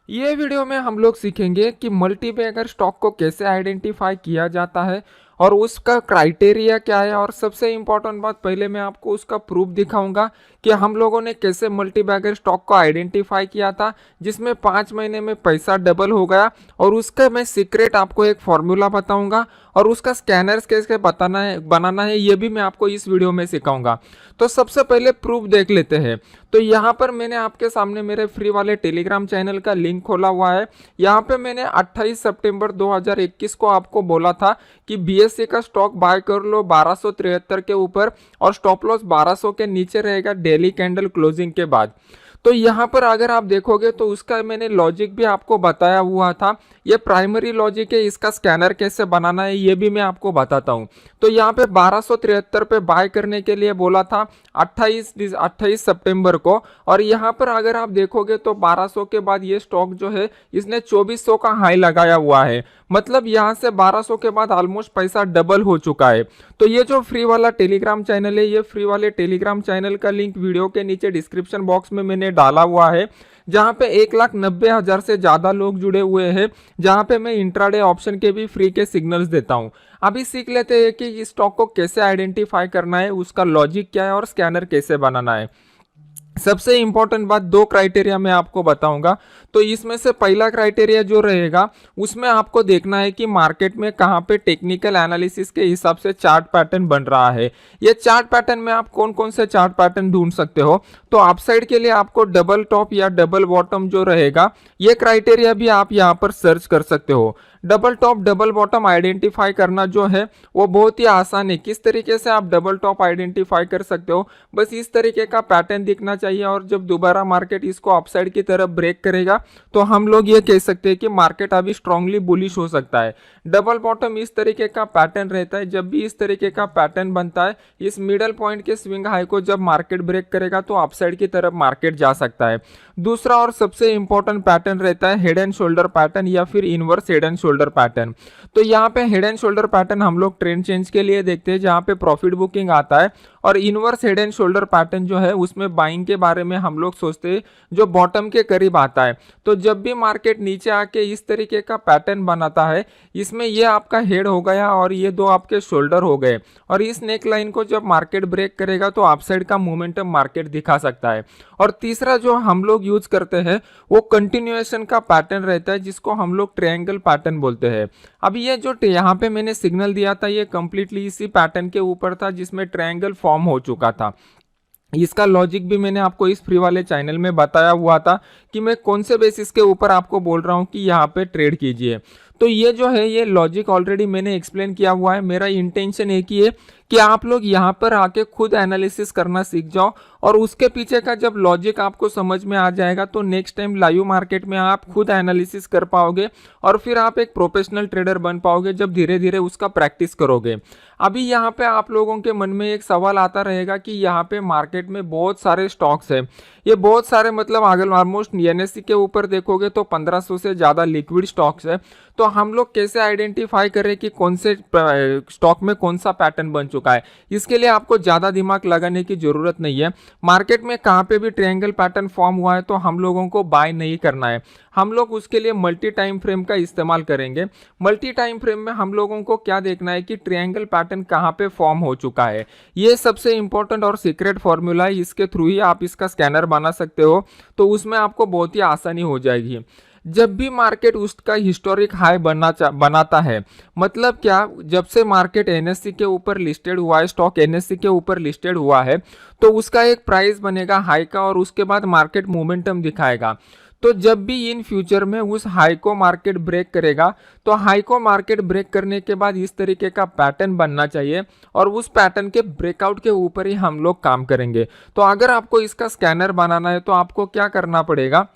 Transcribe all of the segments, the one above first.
ये वीडियो में हम लोग सीखेंगे कि मल्टीबैगर स्टॉक को कैसे आइडेंटिफाई किया जाता है और उसका क्राइटेरिया क्या है। और सबसे इम्पोर्टेंट बात, पहले मैं आपको उसका प्रूफ दिखाऊंगा कि हम लोगों ने कैसे मल्टीबैगर स्टॉक को आइडेंटिफाई किया था जिसमें 5 महीने में पैसा डबल हो गया। और उसका मैं सीक्रेट आपको एक फॉर्मूला बताऊंगा और उसका स्कैनर्स कैसे बनाना है ये भी मैं आपको इस वीडियो में सिखाऊंगा। तो सबसे पहले प्रूफ देख लेते हैं। तो यहाँ पर मैंने आपके सामने मेरे फ्री वाले टेलीग्राम चैनल का लिंक खोला हुआ है। यहाँ पे मैंने 28 सितंबर 2021 को आपको बोला था कि बीएससी का स्टॉक बाय कर लो 1273 के ऊपर और स्टॉप लॉस 1200 के नीचे रहेगा डेली कैंडल क्लोजिंग के बाद। तो यहाँ पर अगर आप देखोगे तो उसका मैंने लॉजिक भी आपको बताया हुआ था। ये प्राइमरी लॉजिक है, इसका स्कैनर कैसे बनाना है ये भी मैं आपको बताता हूँ। तो यहाँ पे 1273 पे बाय करने के लिए बोला था 28 सितंबर को। और यहाँ पर अगर आप देखोगे तो 1200 के बाद ये स्टॉक जो है इसने 2400 का हाई लगाया हुआ है। मतलब यहाँ से 1200 के बाद ऑलमोस्ट पैसा डबल हो चुका है। तो ये जो फ्री वाला टेलीग्राम चैनल है, ये फ्री वाले टेलीग्राम चैनल का लिंक वीडियो के नीचे डिस्क्रिप्शन बॉक्स में मैंने डाला हुआ है, जहां पे 1,90,000 से ज्यादा लोग जुड़े हुए हैं, जहां पे मैं इंट्राडे ऑप्शन के भी फ्री के सिग्नल्स देता हूं। अभी सीख लेते हैं कि इस स्टॉक को कैसे आइडेंटिफाई करना है, उसका लॉजिक क्या है और स्कैनर कैसे बनाना है। सबसे इंपॉर्टेंट बात, दो क्राइटेरिया मैं आपको बताऊंगा। तो इसमें से पहला क्राइटेरिया जो रहेगा उसमें आपको देखना है कि मार्केट में कहां पे टेक्निकल एनालिसिस के हिसाब से चार्ट पैटर्न बन रहा है। ये चार्ट पैटर्न में आप कौन कौन से चार्ट पैटर्न ढूंढ सकते हो। तो अपसाइड के लिए आपको डबल टॉप या डबल बॉटम जो रहेगा, ये क्राइटेरिया भी आप यहाँ पर सर्च कर सकते हो। Double top double bottom identify करना जो है वो बहुत ही आसान है। किस तरीके से आप डबल टॉप आइडेंटिफाई कर सकते हो, बस इस तरीके का पैटर्न दिखना चाहिए और जब दोबारा मार्केट इसको अपसाइड की तरफ ब्रेक करेगा तो हम लोग ये कह सकते हैं कि मार्केट अभी स्ट्रांगली बुलिश हो सकता है। डबल बॉटम इस तरीके का पैटर्न रहता है। जब भी इस तरीके का पैटर्न बनता है, इस मिडल पॉइंट के स्विंग हाई को जब मार्केट ब्रेक करेगा तो अपसाइड की तरफ मार्केट जा सकता है। दूसरा और सबसे इंपॉर्टेंट पैटर्न रहता है हेड एंड शोल्डर पैटर्न या फिर inverse head and shoulder pattern. तो यहाँ पे हेड एंड शोल्डर पैटर्न हम लोग ट्रेंड चेंज के लिए देखते हैं, जहाँ पे प्रॉफिट बुकिंग आता है। और inverse head and shoulder pattern जो है उसमें बाइंग के बारे में हम लोग सोचते हैं, जो बॉटम के करीब आता है। तो जब भी मार्केट नीचे आके इस तरीके का पैटर्न बनाता है, इसमें ये आपका हेड हो गया और ये दो आपके शोल्डर हो गए, और इस नेक लाइन को जब मार्केट ब्रेक करेगा तो अपसाइड का मोमेंटम मार्केट दिखा सकता है। और तीसरा जो हम लोग यूज करते हैं वो कंटिन्यूएशन का पैटर्न रहता है, जिसको हम लोग ट्रायंगल पैटर्न बोलते हैं। अब ये जो यहाँ पे मैंने सिग्नल दिया था ये कंप्लीटली इसी पैटर्न के ऊपर था जिसमें ट्रायंगल फॉर्म हो चुका था। इसका लॉजिक भी मैंने आपको इस फ्री वाले चैनल में बताया हुआ था कि मैं कौन से बेसिस के ऊपर आपको बोल रहा हूँ कि यहाँ पे ट्रेड कीजिए। तो ये जो है ये लॉजिक ऑलरेडी मैंने एक्सप्लेन किया हुआ है। मेरा इंटेंशन एक ही है कि आप लोग यहाँ पर आके खुद एनालिसिस करना सीख जाओ, और उसके पीछे का जब लॉजिक आपको समझ में आ जाएगा तो नेक्स्ट टाइम लाइव मार्केट में आप खुद एनालिसिस कर पाओगे और फिर आप एक प्रोफेशनल ट्रेडर बन पाओगे जब धीरे धीरे उसका प्रैक्टिस करोगे। अभी यहाँ पे आप लोगों के मन में एक सवाल आता रहेगा कि यहाँ पे मार्केट में बहुत सारे स्टॉक्स है। ये बहुत सारे मतलब अगर ऑलमोस्ट एनएससी के ऊपर देखोगे तो 1500 से ज़्यादा लिक्विड स्टॉक्स है। तो हम लोग कैसे आइडेंटिफाई करें कि कौन से स्टॉक में कौन सा पैटर्न बन चुका है। इसके लिए आपको ज़्यादा दिमाग लगाने की ज़रूरत नहीं है। मार्केट में कहाँ पे भी ट्रायंगल पैटर्न फॉर्म हुआ है तो हम लोगों को बाय नहीं करना है। हम लोग उसके लिए मल्टी टाइम फ्रेम का इस्तेमाल करेंगे। मल्टी टाइम फ्रेम में हम लोगों को क्या देखना है कि ट्रायंगल पैटर्न कहाँ पे फॉर्म हो चुका है। ये सबसे इंपॉर्टेंट और सीक्रेट फॉर्मूला है, इसके थ्रू ही आप इसका स्कैनर बना सकते हो। तो उसमें आपको बहुत ही आसानी हो जाएगी। जब भी मार्केट उसका हिस्टोरिक हाई बनाता है, मतलब क्या, जब से मार्केट एनएससी के ऊपर लिस्टेड हुआ है, स्टॉक एनएससी के ऊपर लिस्टेड हुआ है, तो उसका एक प्राइस बनेगा हाई का और उसके बाद मार्केट मोमेंटम दिखाएगा। तो जब भी इन फ्यूचर में उस हाई को मार्केट ब्रेक करेगा तो हाई को मार्केट ब्रेक करने के बाद इस तरीके का पैटर्न बनना चाहिए और उस पैटर्न के ब्रेकआउट के ऊपर ही हम लोग काम करेंगे। तो अगर आपको इसका स्कैनर बनाना है तो आपको क्या करना पड़ेगा,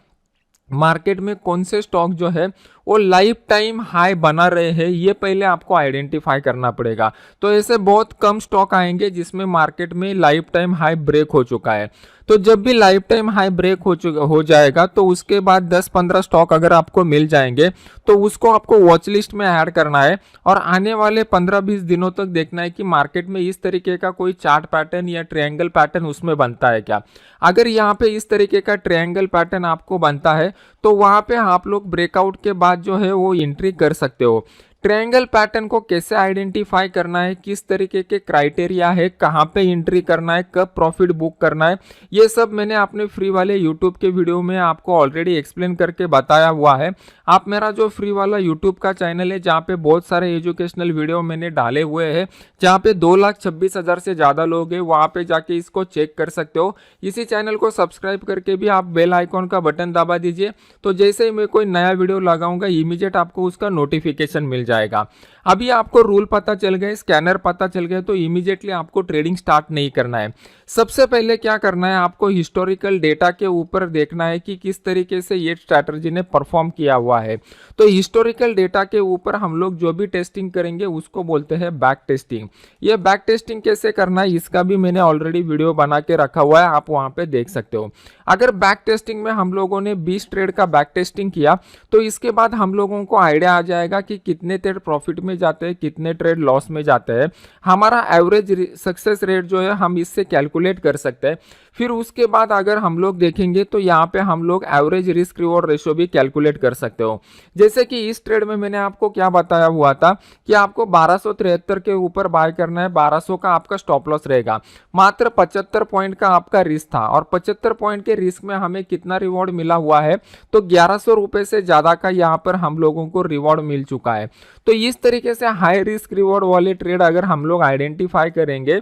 मार्केट में कौन से स्टॉक जो है वो लाइफ टाइम हाई बना रहे हैं, ये पहले आपको आइडेंटिफाई करना पड़ेगा। तो ऐसे बहुत कम स्टॉक आएंगे जिसमें मार्केट में लाइफ टाइम हाई ब्रेक हो चुका है। तो जब भी लाइफ टाइम हाई ब्रेक हो जाएगा तो उसके बाद 10-15 स्टॉक अगर आपको मिल जाएंगे तो उसको आपको वॉच लिस्ट में ऐड करना है और आने वाले 15-20 दिनों तक देखना है कि मार्केट में इस तरीके का कोई चार्ट पैटर्न या ट्रायंगल पैटर्न उसमें बनता है क्या। अगर यहाँ पे इस तरीके का ट्रायंगल पैटर्न आपको बनता है तो वहाँ पे आप लोग ब्रेकआउट के बाद जो है वो एंट्री कर सकते हो। ट्रायंगल पैटर्न को कैसे आइडेंटिफाई करना है, किस तरीके के क्राइटेरिया है, कहाँ पे एंट्री करना है, कब प्रॉफिट बुक करना है, ये सब मैंने अपने फ्री वाले यूट्यूब के वीडियो में आपको ऑलरेडी एक्सप्लेन करके बताया हुआ है। आप मेरा जो फ्री वाला यूट्यूब का चैनल है जहाँ पे बहुत सारे एजुकेशनल वीडियो मैंने डाले हुए हैं, जहाँ पे 2,26,000 से ज़्यादा लोग हैं, वहाँ पे जाके इसको चेक कर सकते हो। इसी चैनल को सब्सक्राइब करके भी आप बेल आइकॉन का बटन दबा दीजिए, तो जैसे ही मैं कोई नया वीडियो लगाऊंगा इमीडिएट आपको उसका नोटिफिकेशन मिल जाएगा। अभी आपको रूल पता चल गए, स्कैनर पता चल गए, तो इमीडिएटली आपको ट्रेडिंग स्टार्ट नहीं करना है। सबसे पहले क्या करना है, आपको हिस्टोरिकल डेटा के ऊपर देखना है कि किस तरीके से ये स्ट्रैटेजी ने परफॉर्म किया हुआ है। तो हिस्टोरिकल डेटा के ऊपर हम लोग जो भी टेस्टिंग करेंगे उसको बोलते हैं बैक टेस्टिंग। ये बैक टेस्टिंग कैसे करना है इसका भी मैंने ऑलरेडी वीडियो बना के रखा हुआ है, आप वहां पे देख सकते हो। अगर बैक टेस्टिंग में हम लोगों ने 20 ट्रेड का बैक टेस्टिंग किया तो इसके बाद हम लोगों को आइडिया आ जाएगा कि कितने ट्रेड प्रॉफिट में जाते हैं, कितने ट्रेड लॉस में जाते हैं। हमारा एवरेज सक्सेस रेट जो है हम इससे कैलकुलेट कर सकते हैं। फिर उसके बाद अगर हम लोग देखेंगे तो यहाँ पे हम लोग एवरेज रिस्क रिवॉर्ड रेशियो भी कैलकुलेट कर सकते हो। जैसे कि इस ट्रेड में मैंने आपको क्या बताया हुआ था कि आपको 1273 के ऊपर बाय करना है, 1200 का आपका स्टॉप लॉस रहेगा, मात्र 75 पॉइंट का आपका रिस्क था और 75 पॉइंट के रिस्क में हमें कितना रिवॉर्ड मिला हुआ है, तो 1100 रुपए से ज़्यादा का यहाँ पर हम लोगों को रिवॉर्ड मिल चुका है। तो इस तरीके से हाई रिस्क रिवॉर्ड वाले ट्रेड अगर हम लोग आइडेंटिफाई करेंगे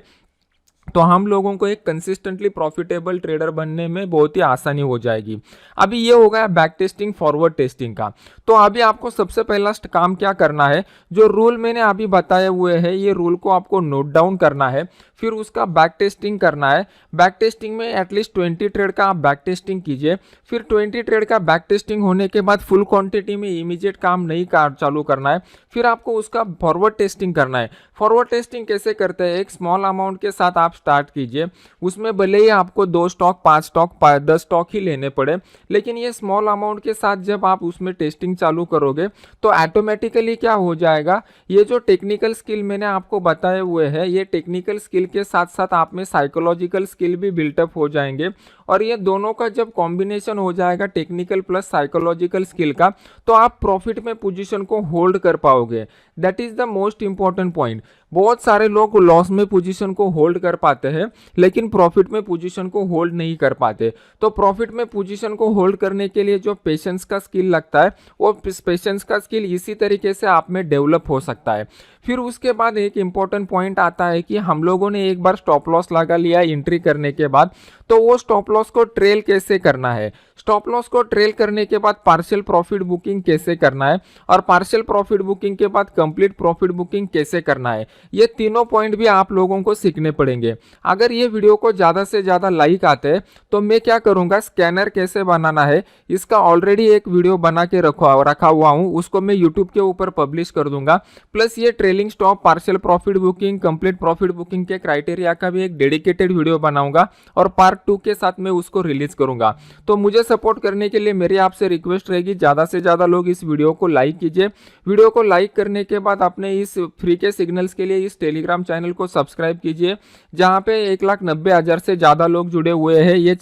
तो हम लोगों को एक कंसिस्टेंटली प्रॉफिटेबल ट्रेडर बनने में बहुत ही आसानी हो जाएगी। अभी ये हो गया बैक टेस्टिंग फॉरवर्ड टेस्टिंग का। तो अभी आपको सबसे पहला काम क्या करना है, जो रूल मैंने अभी बताए हुए हैं ये रूल को आपको नोट डाउन करना है, फिर उसका बैक टेस्टिंग करना है। बैक टेस्टिंग में एटलीस्ट 20 ट्रेड का आप बैक टेस्टिंग कीजिए। फिर 20 ट्रेड का बैक टेस्टिंग होने के बाद फुल क्वांटिटी में इमीडिएट काम नहीं चालू करना है, फिर आपको उसका फॉरवर्ड टेस्टिंग करना है। फॉरवर्ड टेस्टिंग कैसे करते हैं, एक स्मॉल अमाउंट के साथ आप स्टार्ट कीजिए, उसमें भले ही आपको 2 स्टॉक 5 स्टॉक 10 स्टॉक ही लेने पड़े, लेकिन ये स्मॉल अमाउंट के साथ जब आप उसमें टेस्टिंग चालू करोगे तो ऑटोमेटिकली क्या हो जाएगा, ये जो टेक्निकल स्किल मैंने आपको बताए हुए हैं, ये टेक्निकल स्किल के साथ साथ आप में साइकोलॉजिकल स्किल भी बिल्टअप हो जाएंगे और ये दोनों का जब कॉम्बिनेशन हो जाएगा टेक्निकल प्लस साइकोलॉजिकल स्किल का, तो आप प्रॉफिट में पोजीशन को होल्ड कर पाओगे। That is the most important point. बहुत सारे लोग लॉस में पोजीशन को होल्ड कर पाते हैं लेकिन प्रॉफिट में पोजीशन को होल्ड नहीं कर पाते। तो प्रॉफिट में पोजीशन को होल्ड करने के लिए जो पेशेंस का स्किल लगता है वो पेशेंस का स्किल इसी तरीके से आप में डेवलप हो सकता है। फिर उसके बाद एक इंपॉर्टेंट पॉइंट आता है कि हम लोगों ने एक बार स्टॉप लॉस लगा लिया एंट्री करने के बाद, तो वो स्टॉप लॉस को ट्रेल कैसे करना है, स्टॉप लॉस को ट्रेल करने के बाद पार्शियल प्रॉफिट बुकिंग कैसे करना है और पार्शियल प्रॉफिट बुकिंग के बाद कंप्लीट प्रॉफिट बुकिंग कैसे करना है, ये तीनों पॉइंट भी आप लोगों को सीखने पड़ेंगे। अगर ये वीडियो को ज़्यादा से ज़्यादा लाइक आते हैं तो मैं क्या करूँगा, स्कैनर कैसे बनाना है इसका ऑलरेडी एक वीडियो बना के रखा हुआ हूँ, उसको मैं यूट्यूब के ऊपर पब्लिश कर दूंगा। प्लस ये trailing stop partial profit booking complete profit booking के क्राइटेरिया का भी एक डेडिकेटेड वीडियो बनाऊंगा और पार्ट 2 के साथ में उसको रिलीज करूंगा। तो मुझे सपोर्ट करने के लिए मेरी आपसे रिक्वेस्ट रहेगी, ज़्यादा से ज़्यादा लोग इस वीडियो को लाइक कीजिए। वीडियो को लाइक करने के बाद अपने इस फ्री के सिग्नल्स के लिए इस टेलीग्राम चैनल को सब्सक्राइब कीजिए, जहाँ पे 1,90,000 से ज़्यादा लोग जुड़े हुए हैं। ये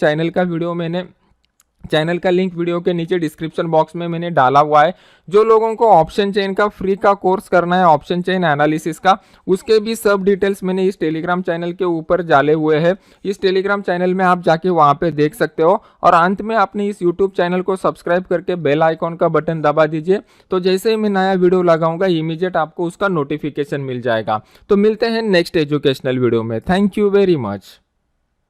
चैनल का लिंक वीडियो के नीचे डिस्क्रिप्शन बॉक्स में मैंने डाला हुआ है। जो लोगों को ऑप्शन चेन का फ्री का कोर्स करना है, ऑप्शन चेन एनालिसिस का, उसके भी सब डिटेल्स मैंने इस टेलीग्राम चैनल के ऊपर डाले हुए हैं। इस टेलीग्राम चैनल में आप जाके वहां पे देख सकते हो। और अंत में अपने इस यूट्यूब चैनल को सब्सक्राइब करके बेल आइकॉन का बटन दबा दीजिए, तो जैसे ही मैं नया वीडियो लगाऊंगा इमीडिएट आपको उसका नोटिफिकेशन मिल जाएगा। तो मिलते हैं नेक्स्ट एजुकेशनल वीडियो में। Thank you very much.